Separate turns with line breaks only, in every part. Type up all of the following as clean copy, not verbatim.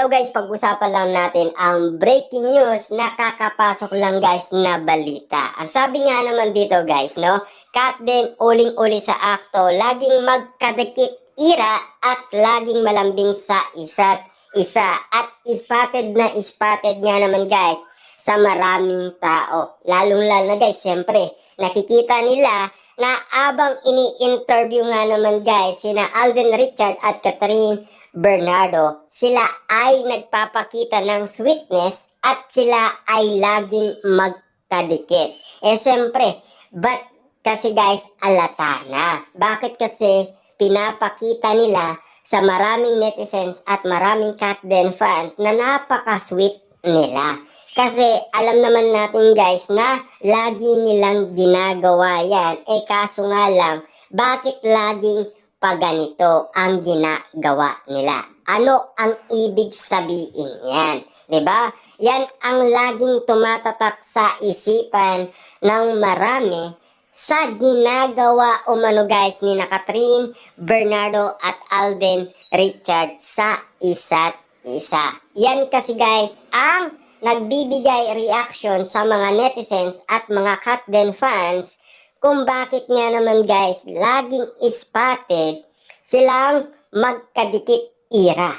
Now guys, pag-usapan lang natin ang breaking news na kakapasok lang guys na balita. Ang sabi nga naman dito guys, no? Katden uling-uli sa akto, laging magkadikit ira at laging malambing sa isa't isa. At spotted nga naman guys sa maraming tao. Lalong-lalo na guys, syempre, nakikita nila na abang ini-interview nga naman guys sina Alden Richard at Catherine Bernardo, sila ay nagpapakita ng sweetness at sila ay laging magkadikit. Siyempre, but kasi guys, alata na. Bakit kasi pinapakita nila sa maraming netizens at maraming Katden fans na napaka-sweet nila. Kasi alam naman natin guys na lagi nilang ginagawa yan. Kaso nga lang, bakit laging ganito ang ginagawa nila? Ano ang ibig sabihin yan? Diba? Yan ang laging tumatatak sa isipan ng marami sa ginagawa umano guys ni Catherine Bernardo at Alden Richard sa isa't isa. Yan kasi guys ang nagbibigay reaction sa mga netizens at mga Katden fans kung bakit nga naman guys laging spotted silang magkadikit ira.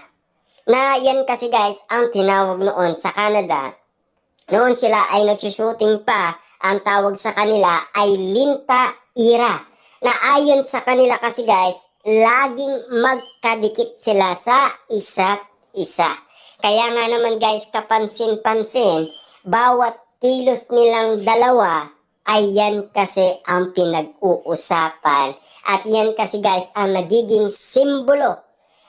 Na yan kasi guys ang tinawag noon sa Canada. Noon sila ay nagsushooting pa, ang tawag sa kanila ay linta ira. Na ayon sa kanila kasi guys, laging magkadikit sila sa isa't isa. Kaya nga naman guys, kapansin-pansin, bawat kilos nilang dalawa ay yan kasi ang pinag-uusapan. At yan kasi guys ang nagiging simbolo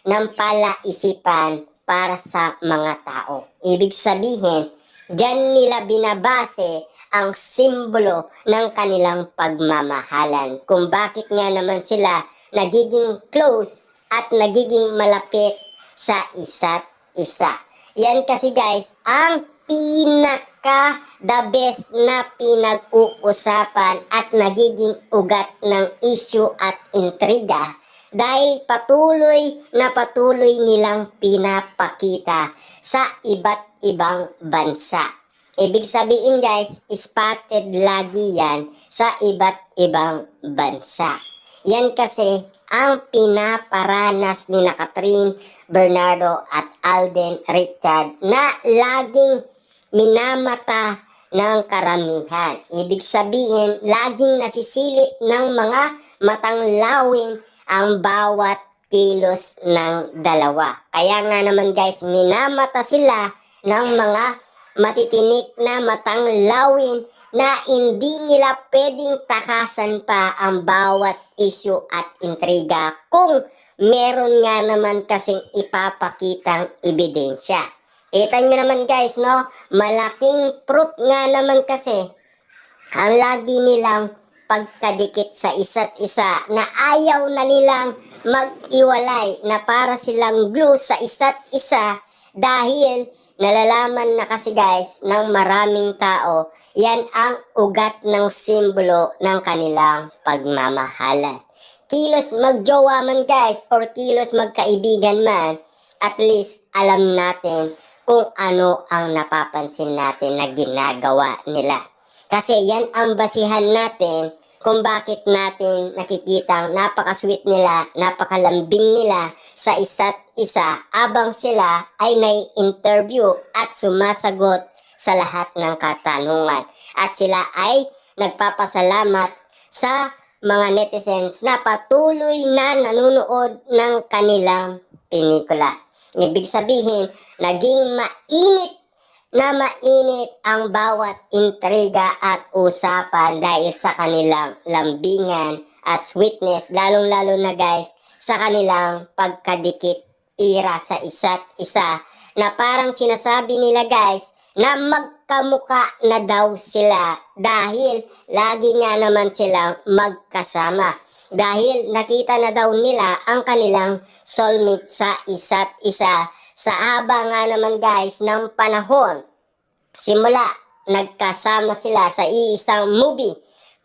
ng palaisipan para sa mga tao. Ibig sabihin, dyan nila binabase ang simbolo ng kanilang pagmamahalan. Kung bakit nga naman sila nagiging close at nagiging malapit sa isa't isa. Yan kasi guys ang the best na pinag-uusapan at nagiging ugat ng issue at intriga dahil patuloy nilang pinapakita sa iba't ibang bansa. Ibig sabihin guys, spotted lagi yan sa iba't ibang bansa. Yan kasi ang pinaparanas ni Catherine Bernardo at Alden Richard na laging minamata ng karamihan. Ibig sabihin, laging nasisilip ng mga matang lawin ang bawat kilos ng dalawa. Kaya nga naman guys, minamata sila ng mga matitinik na matang lawin na hindi nila pwedeng takasan pa ang bawat issue at intriga kung meron nga naman kasing ipapakitang ebidensya. Kita nyo naman guys, no? Malaking proof nga naman kasi ang lagi nilang pagkadikit sa isa't isa na ayaw na nilang mag-iwalay na para silang glue sa isa't isa dahil nalalaman na kasi guys ng maraming tao yan ang ugat ng simbolo ng kanilang pagmamahalan. Kilos magjowa man guys or kilos magkaibigan man, at least alam natin kung ano ang napapansin natin na ginagawa nila. Kasi yan ang basihan natin kung bakit natin nakikitang napaka-sweet nila, napakalambing nila sa isa't isa abang sila ay nai-interview at sumasagot sa lahat ng katanungan. At sila ay nagpapasalamat sa mga netizens na patuloy na nanonood ng kanilang pelikula. Ibig sabihin, naging mainit ang bawat intriga at usapan dahil sa kanilang lambingan at sweetness, lalong-lalo na guys sa kanilang pagkadikit ira sa isa't isa na parang sinasabi nila guys na magkamuka na daw sila dahil lagi nga naman silang magkasama. Dahil nakita na daw nila ang kanilang soulmate sa isa't isa sa haba nga naman guys ng panahon. Simula nagkasama sila sa iisang movie.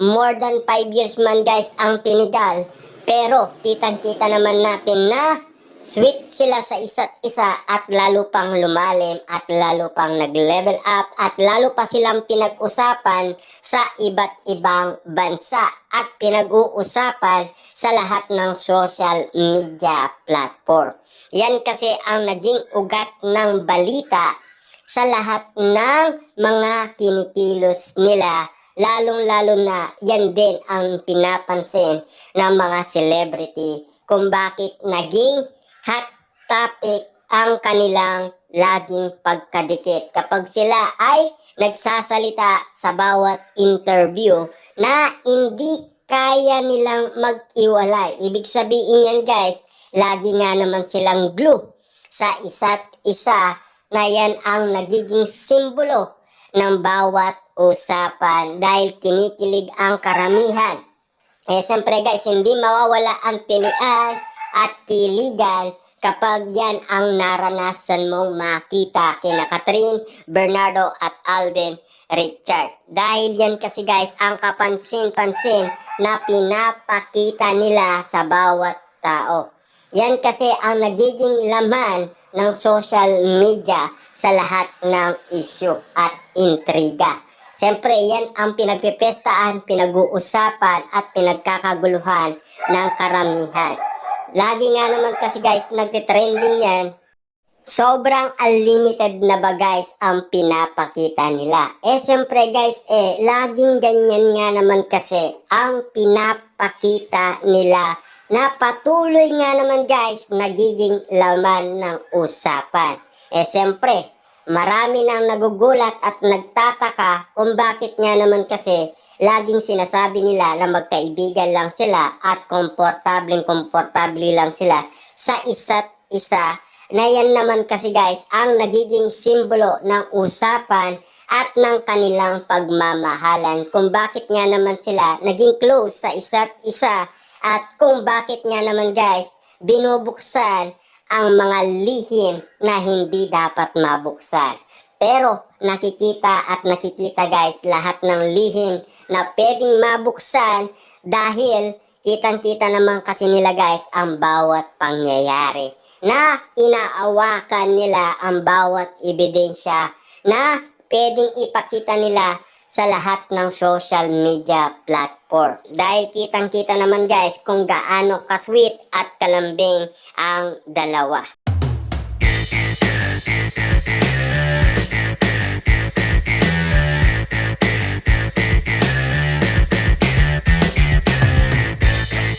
More than 5 years man guys ang tinigal. Pero kitang-kita naman natin na Sweet sila sa isa't isa at lalo pang lumalim at lalo pang nag-level up at lalo pa silang pinag-usapan sa iba't ibang bansa at pinag-uusapan sa lahat ng social media platform. Yan kasi ang naging ugat ng balita sa lahat ng mga kinikilos nila, lalong-lalo na yan din ang pinapansin ng mga celebrity kung bakit naging hot topic ang kanilang laging pagkadikit kapag sila ay nagsasalita sa bawat interview na hindi kaya nilang mag-iwalay. Ibig sabihin yan guys, lagi nga naman silang glue sa isa't isa na yan ang nagiging simbolo ng bawat usapan dahil kinikilig ang karamihan. Siyempre guys, hindi mawawala ang tilian at kiligan kapag yan ang naranasan mong makita kina Catherine, Bernardo at Alden Richard. Dahil yan kasi guys ang kapansin-pansin na pinapakita nila sa bawat tao. Yan kasi ang nagiging laman ng social media sa lahat ng issue at intriga. Siyempre, yan ang pinagpipestaan, pinag-uusapan at pinagkakaguluhan ng karamihan. Lagi nga naman kasi guys, nagtitrending yan. Sobrang unlimited na ba guys ang pinapakita nila? Siyempre guys, laging ganyan nga naman kasi ang pinapakita nila na patuloy nga naman guys, nagiging laman ng usapan. Siyempre, marami nang nagugulat at nagtataka kung bakit nga naman kasi laging sinasabi nila na magkaibigan lang sila at komportable lang sila sa isa't isa. Na yan naman kasi guys ang nagiging simbolo ng usapan at ng kanilang pagmamahalan. Kung bakit nga naman sila naging close sa isa't isa at kung bakit nga naman guys binubuksan ang mga lihim na hindi dapat mabuksan. Pero nakikita guys lahat ng lihim na pwedeng mabuksan dahil kitang-kita naman kasi nila guys ang bawat pangyayari na inaawakan nila ang bawat ebidensya na pwedeng ipakita nila sa lahat ng social media platform. Dahil kitang-kita naman guys kung gaano kasweet at kalambing ang dalawa.